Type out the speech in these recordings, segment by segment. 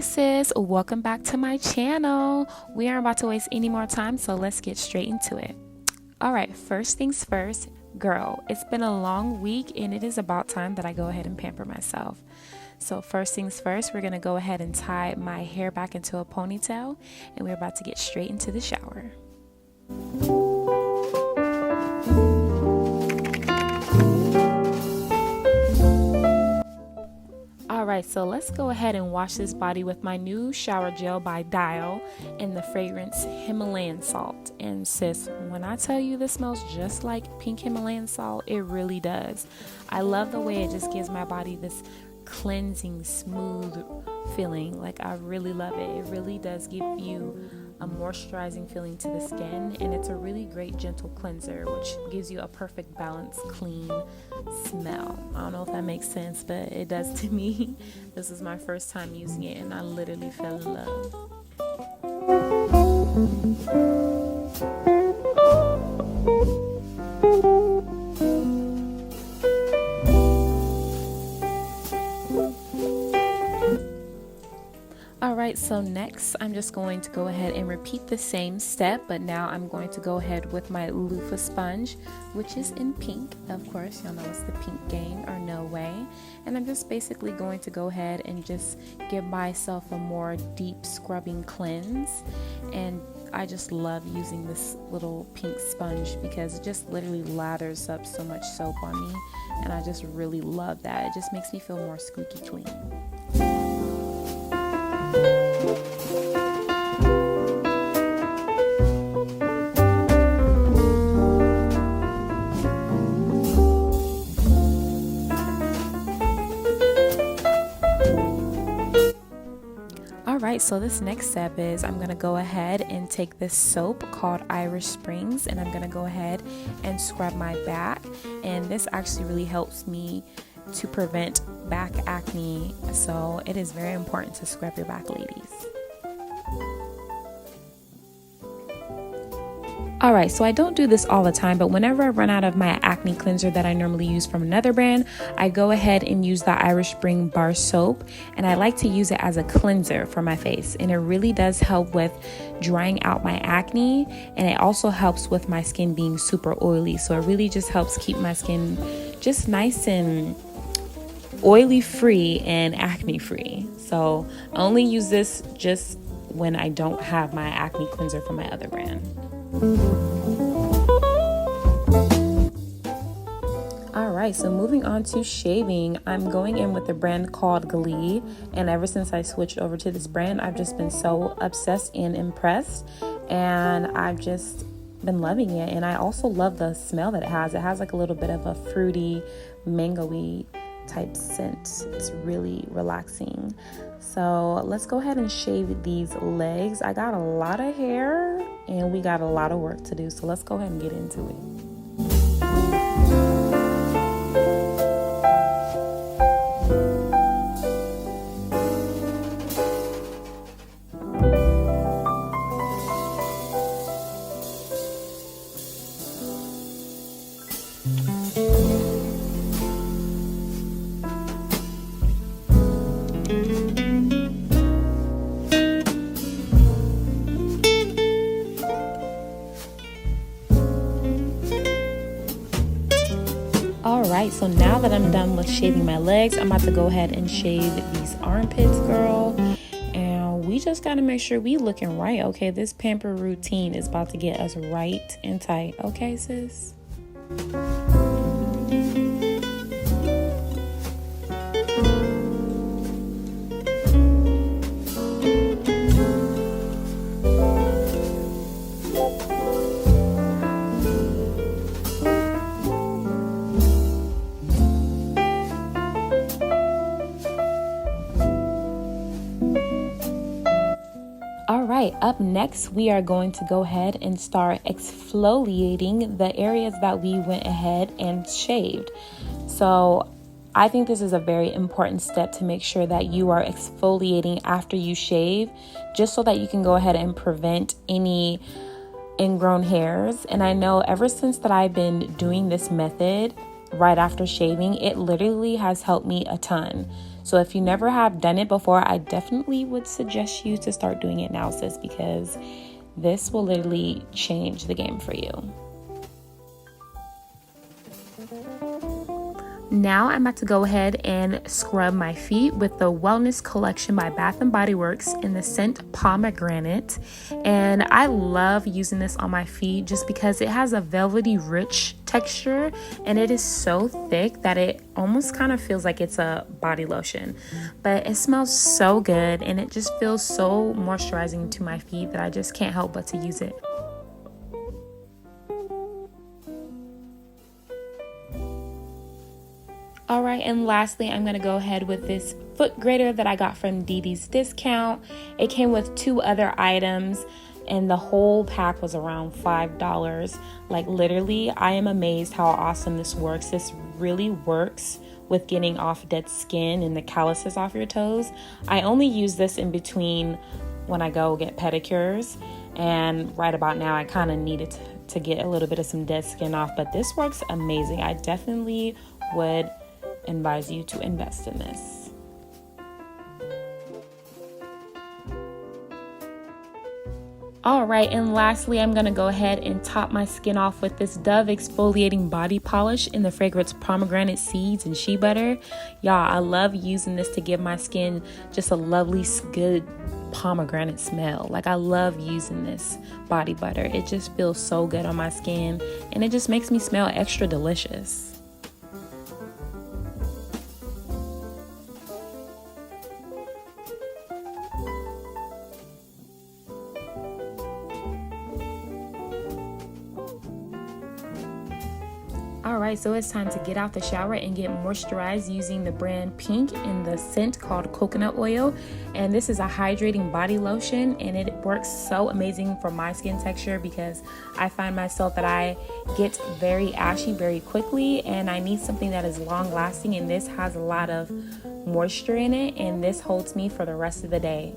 Hey sis, welcome back to my channel. We aren't about to waste any more time, so let's get straight into it. All right, first things first, girl, it's been a long week and it is about time that I go ahead and pamper myself. So first things first, we're gonna go ahead and tie my hair back into a ponytail and we're about to get straight into the shower. Alright, so let's go ahead and wash this body with my new shower gel by Dial in the fragrance Himalayan salt. And sis, when I tell you this smells just like pink Himalayan salt, it really does. I love the way it just gives my body this cleansing, smooth feeling. Like, I really love it. It really does give you a moisturizing feeling to the skin, and it's a really great gentle cleanser, which gives you a perfect balanced, clean smell. I don't know if that makes sense, but it does to me. This is my first time using it, and I literally fell in love. Alright, so next I'm just going to go ahead and repeat the same step, but now I'm going to go ahead with my loofah sponge, which is in pink. Of course, y'all know it's the pink gang or no way. And I'm just basically going to go ahead and just give myself a more deep scrubbing cleanse. And I just love using this little pink sponge because it just literally lathers up so much soap on me, and I just really love that. It just makes me feel more squeaky clean. Alright, so this next step is I'm going to go ahead and take this soap called Irish Springs, and I'm going to go ahead and scrub my back, and this actually really helps me to prevent back acne, so it is very important to scrub your back, ladies. Alright, so I don't do this all the time, but whenever I run out of my acne cleanser that I normally use from another brand, I go ahead and use the Irish Spring bar soap, and I like to use it as a cleanser for my face, and it really does help with drying out my acne, and it also helps with my skin being super oily, so it really just helps keep my skin just nice and oily free and acne free. So I only use this just when I don't have my acne cleanser from my other brand. Alright, so moving on to shaving, I'm going in with a brand called Girly, and ever since I switched over to this brand, I've just been so obsessed and impressed, and I've just been loving it. And I also love the smell that it has. It has like a little bit of a fruity, mango-y type scent. It's really relaxing. So let's go ahead and shave these legs. I got a lot of hair and we got a lot of work to do, so let's go ahead and get into it. Alright, so now that I'm done with shaving my legs, I'm about to go ahead and shave these armpits, girl. And we just got to make sure we looking right, okay? This pamper routine is about to get us right and tight, okay, sis? Alright, up next we are going to go ahead and start exfoliating the areas that we went ahead and shaved. So I think this is a very important step to make sure that you are exfoliating after you shave, just so that you can go ahead and prevent any ingrown hairs. And I know ever since that I've been doing this method right after shaving, it literally has helped me a ton. So if you never have done it before, I definitely would suggest you to start doing it now, sis, because this will literally change the game for you. Now I'm about to go ahead and scrub my feet with the Wellness Collection by Bath & Body Works in the scent Pomegranate. And I love using this on my feet just because it has a velvety rich texture and it is so thick that it almost kind of feels like it's a body lotion. But it smells so good and it just feels so moisturizing to my feet that I just can't help but to use it. All right, and lastly, I'm gonna go ahead with this foot grater that I got from Didi's Discount. It came with 2 other items and the whole pack was around $5. Like literally, I am amazed how awesome this works. This really works with getting off dead skin and the calluses off your toes. I only use this in between when I go get pedicures, and right about now I kind of needed to get a little bit of some dead skin off, but this works amazing. I definitely would advise you to invest in this. All right, and lastly, I'm gonna go ahead and top my skin off with this Dove exfoliating body polish in the fragrance Pomegranate Seeds and Shea Butter. Y'all, I love using this to give my skin just a lovely, good pomegranate smell. Like, I love using this body butter. It just feels so good on my skin and it just makes me smell extra delicious. Alright, so it's time to get out the shower and get moisturized using the brand Pink in the scent called Coconut Oil. And this is a hydrating body lotion and it works so amazing for my skin texture because I find myself that I get very ashy very quickly and I need something that is long lasting, and this has a lot of moisture in it and this holds me for the rest of the day.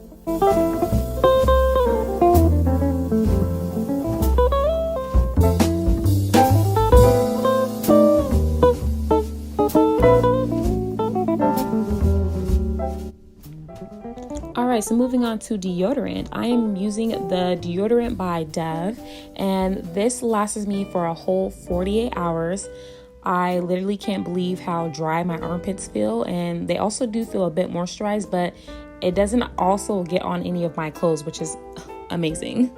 Alright, so moving on to deodorant. I am using the deodorant by Dove and this lasts me for a whole 48 hours. I literally can't believe how dry my armpits feel, and they also do feel a bit moisturized, but it doesn't also get on any of my clothes, which is amazing.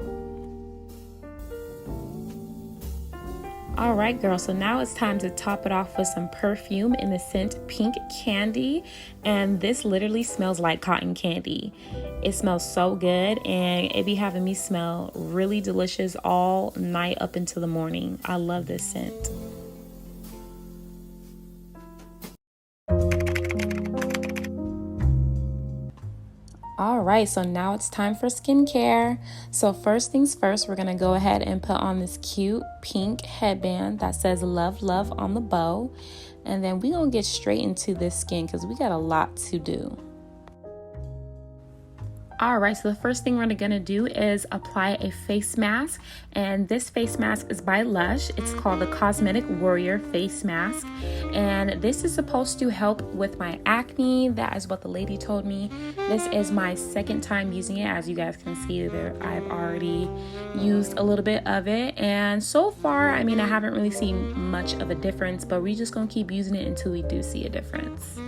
Alright girl, so now it's time to top it off with some perfume in the scent Pink Candy, and this literally smells like cotton candy. It smells so good and it be having me smell really delicious all night up until the morning. I love this scent. Alright, so now it's time for skincare. So first things first, we're going to go ahead and put on this cute pink headband that says Love, Love on the bow. And then we're going to get straight into this skin because we got a lot to do. Alright, so the first thing we're going to do is apply a face mask, and this face mask is by Lush. It's called the Cosmetic Warrior Face Mask, and this is supposed to help with my acne. That is what the lady told me. This is my second time using it. As you guys can see there, I've already used a little bit of it, and so far, I mean, I haven't really seen much of a difference, but we're just going to keep using it until we do see a difference.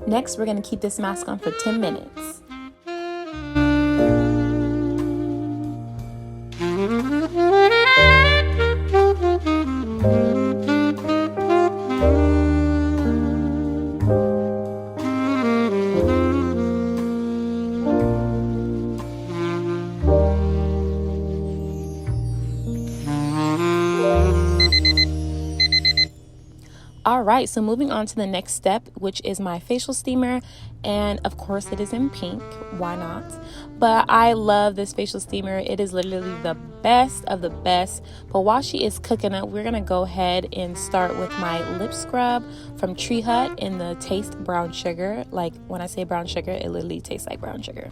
Next, we're going to keep this mask on for 10 minutes. All right, so moving on to the next step, which is my facial steamer. And of course, it is in pink. Why not? But I love this facial steamer. It is literally the best of the best. But while she is cooking up, we're going to go ahead and start with my lip scrub from Tree Hut in the Taste Brown Sugar. Like when I say brown sugar, it literally tastes like brown sugar.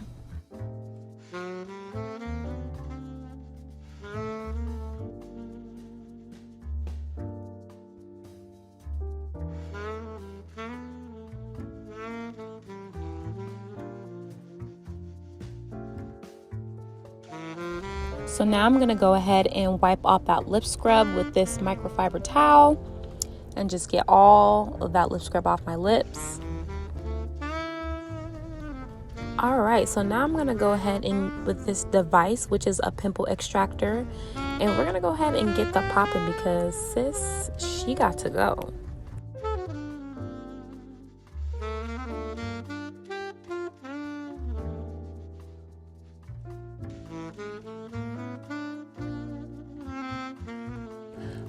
So now I'm going to go ahead and wipe off that lip scrub with this microfiber towel and just get all of that lip scrub off my lips. All right, so now I'm going to go ahead and with this device, which is a pimple extractor, and we're going to go ahead and get the popping because sis, she got to go.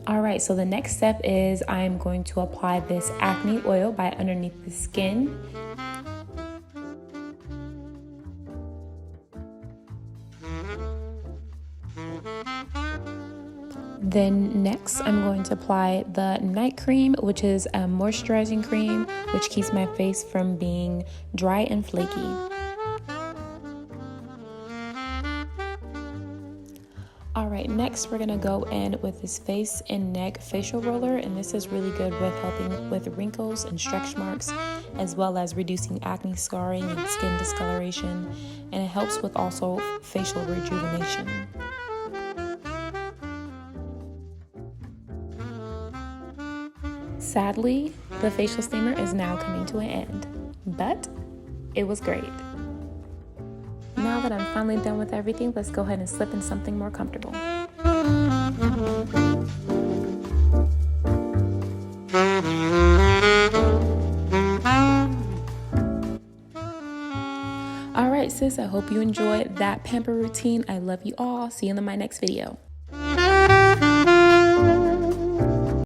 All right, so the next step is I am going to apply this acne oil by underneath the skin. Then next I'm going to apply the night cream, which is a moisturizing cream, which keeps my face from being dry and flaky. Alright, next we're going to go in with this face and neck facial roller, and this is really good with helping with wrinkles and stretch marks, as well as reducing acne scarring and skin discoloration, and it helps with also facial rejuvenation. Sadly, the facial steamer is now coming to an end, but it was great. Now that I'm finally done with everything, let's go ahead and slip in something more comfortable. Alright sis, I hope you enjoyed that pamper routine. I love you all. See you in my next video.